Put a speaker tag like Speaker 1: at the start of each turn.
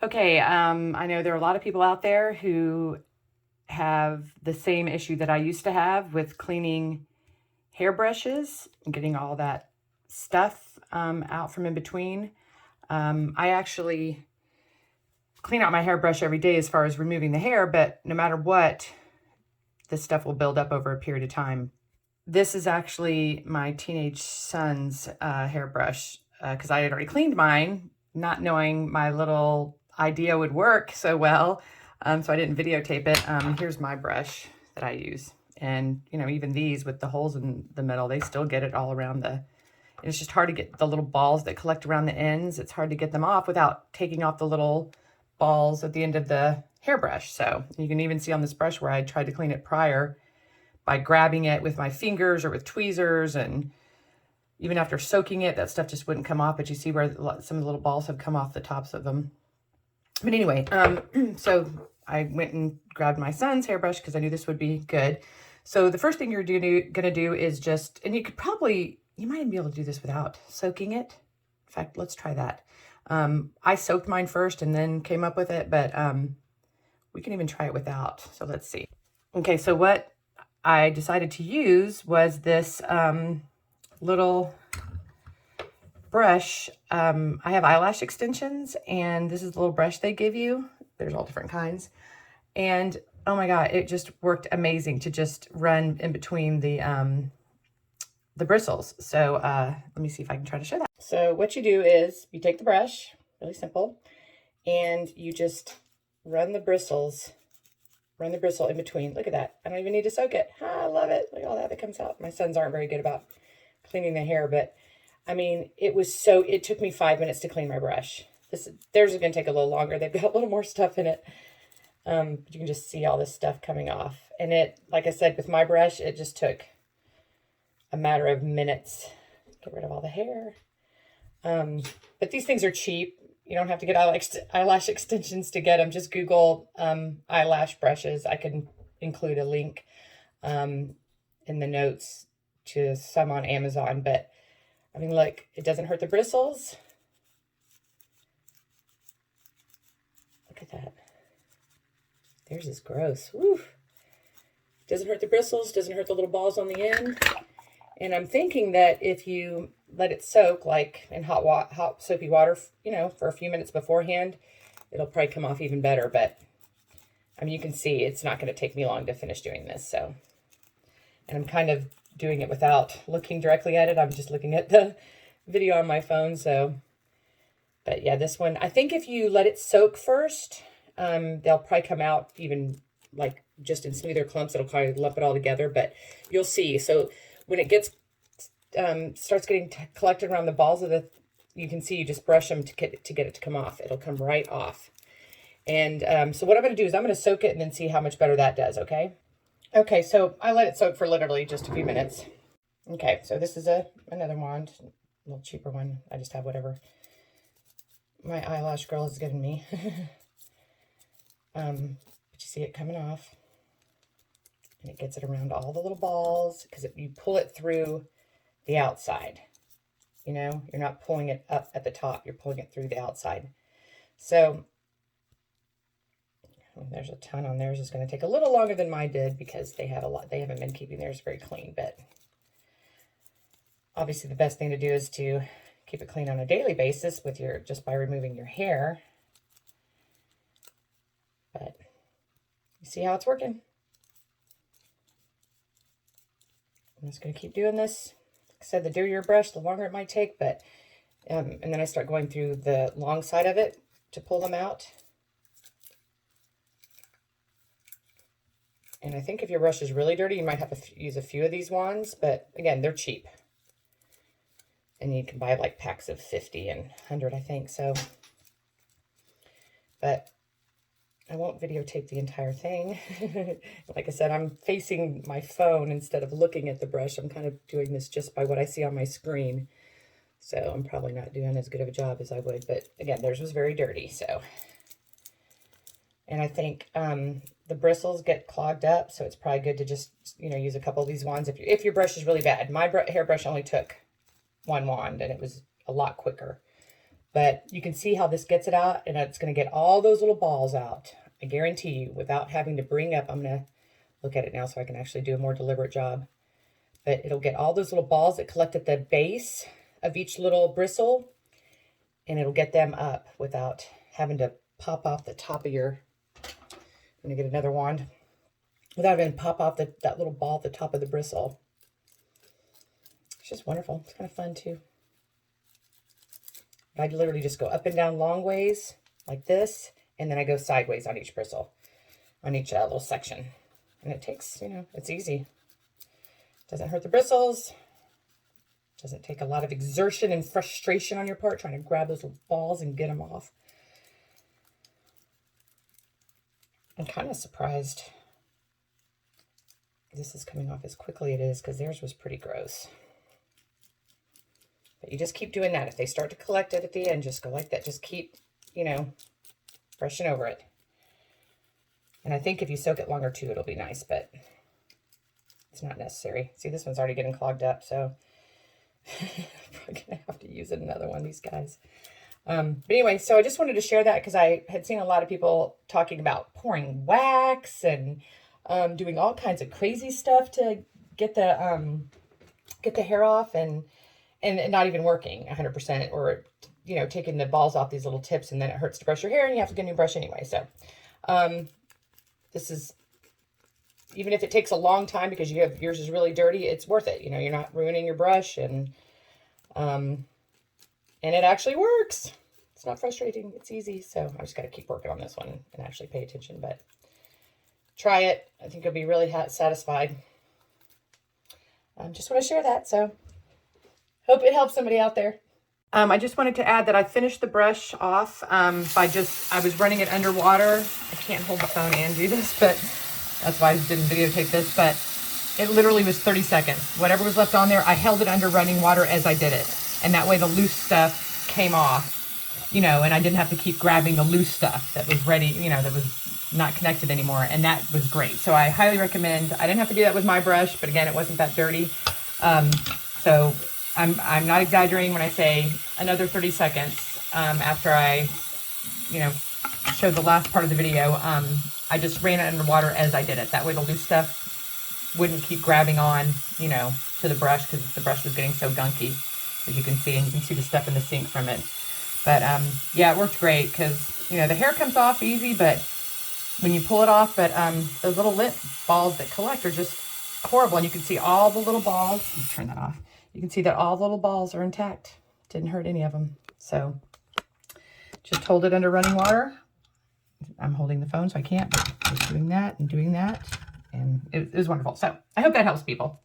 Speaker 1: Okay, I know there are a lot of people out there who have the same issue that I used to have with cleaning hairbrushes and getting all that stuff out from in between. I actually clean out my hairbrush every day as far as removing the hair, but no matter what, this stuff will build up over a period of time. This is actually my teenage son's hairbrush because I had already cleaned mine, not knowing my little idea would work so well. So I didn't videotape it. Here's my brush that I use. And, you know, even these with the holes in the middle, they still get it all around it's just hard to get the little balls that collect around the ends. It's hard to get them off without taking off the little balls at the end of the hairbrush. So you can even see on this brush where I tried to clean it prior by grabbing it with my fingers or with tweezers, and even after soaking it, that stuff just wouldn't come off, but you see where some of the little balls have come off the tops of them. But anyway, so I went and grabbed my son's hairbrush because I knew this would be good. So the first thing you're gonna do is just, and you might even be able to do this without soaking it. In fact, let's try that. I soaked mine first and then came up with it, but we can even try it without. So let's see. Okay, so what I decided to use was this little brush. I have eyelash extensions, and this is the little brush they give you. There's all different kinds. And oh my God, it just worked amazing to just run in between the bristles. So let me see if I can try to show that. So what you do is you take the brush, really simple, and you just run the bristle in between. Look at that. I don't even need to soak it. I love it. Look at all that comes out. My sons aren't very good about cleaning the hair, but I mean, it took me 5 minutes to clean my brush. Theirs is going to take a little longer. They've got a little more stuff in it. But you can just see all this stuff coming off. And like I said, with my brush, it just took a matter of minutes. Get rid of all the hair. But these things are cheap. You don't have to get eyelash extensions to get them. Just Google eyelash brushes. I can include a link in the notes to some on Amazon. But, I mean, look, it doesn't hurt the bristles. Look at that. Theirs is gross. Woo. Doesn't hurt the bristles, doesn't hurt the little balls on the end. And I'm thinking that if you let it soak, like in hot soapy water, you know, for a few minutes beforehand, it'll probably come off even better. But I mean, you can see it's not going to take me long to finish doing this. So, and I'm kind of doing it without looking directly at it. I'm just looking at the video on my phone. So, but yeah, this one, I think if you let it soak first, they'll probably come out even like just in smoother clumps. It'll probably lump it all together, but you'll see. So when it starts getting collected around the balls of you can see you just brush them to get it to come off. It'll come right off. And so what I'm going to do is I'm going to soak it and then see how much better that does, okay? Okay, so I let it soak for literally just a few minutes. Okay, so this is another wand, a little cheaper one. I just have whatever my eyelash girl has given me. But you see it coming off. And it gets it around all the little balls because you pull it through the outside. You know, you're not pulling it up at the top. You're pulling it through the outside. So there's a ton on theirs. It's going to take a little longer than mine did because they haven't been keeping theirs very clean. But obviously the best thing to do is to keep it clean on a daily basis just by removing your hair. But you see how it's working. I'm just going to keep doing this. Like I said, the dirtier brush, the longer it might take, but and then I start going through the long side of it to pull them out. And I think if your brush is really dirty, you might have to use a few of these wands, but again, they're cheap. And you can buy like packs of 50 and 100, I think. So, but I won't videotape the entire thing. Like I said, I'm facing my phone instead of looking at the brush. I'm kind of doing this just by what I see on my screen. So I'm probably not doing as good of a job as I would. But again, theirs was very dirty. So, and I think the bristles get clogged up. So it's probably good to just, you know, use a couple of these wands if your brush is really bad. My hairbrush only took one wand and it was a lot quicker. But you can see how this gets it out, and it's going to get all those little balls out. I guarantee you, without having to bring up, I'm going to look at it now so I can actually do a more deliberate job. But it'll get all those little balls that collect at the base of each little bristle, and it'll get them up without having to pop off the top of your, I'm going to get another wand, without having to pop off that little ball at the top of the bristle. It's just wonderful. It's kind of fun too. I literally just go up and down long ways like this, and then I go sideways on each bristle, on each little section. And it takes, you know, it's easy. Doesn't hurt the bristles. Doesn't take a lot of exertion and frustration on your part trying to grab those little balls and get them off. I'm kind of surprised this is coming off as quickly as it is, because theirs was pretty gross. But you just keep doing that. If they start to collect it at the end, just go like that. Just keep, you know, brushing over it. And I think if you soak it longer too, it'll be nice, but it's not necessary. See, this one's already getting clogged up, so I'm probably going to have to use another one of these guys. But anyway, so I just wanted to share that because I had seen a lot of people talking about pouring wax and doing all kinds of crazy stuff to get the hair off, and not even working 100%, or, you know, taking the balls off these little tips, and then it hurts to brush your hair and you have to get a new brush anyway. So this is, even if it takes a long time because yours is really dirty, it's worth it. You know, you're not ruining your brush, and it actually works. It's not frustrating. It's easy. So I just got to keep working on this one and actually pay attention, but try it. I think you'll be really satisfied. Just want to share that. So hope it helps somebody out there. I just wanted to add that I finished the brush off I was running it underwater. I can't hold the phone and do this, but that's why I didn't videotape this, but it literally was 30 seconds. Whatever was left on there, I held it under running water as I did it. And that way the loose stuff came off, you know, and I didn't have to keep grabbing the loose stuff that was ready, you know, that was not connected anymore. And that was great. So I highly recommend. I didn't have to do that with my brush, but again, it wasn't that dirty. So I'm not exaggerating when I say another 30 seconds after I, you know, showed the last part of the video. I just ran it underwater as I did it. That way the loose stuff wouldn't keep grabbing on, you know, to the brush, because the brush was getting so gunky, as you can see, and you can see the stuff in the sink from it. But yeah, it worked great, because, you know, the hair comes off easy, but when you pull it off, but those little lint balls that collect are just horrible. And you can see all the little balls. Let me turn that off. You can see that all the little balls are intact. Didn't hurt any of them. So just hold it under running water. I'm holding the phone, so I can't, but just doing that and doing that. And it was wonderful. So I hope that helps people.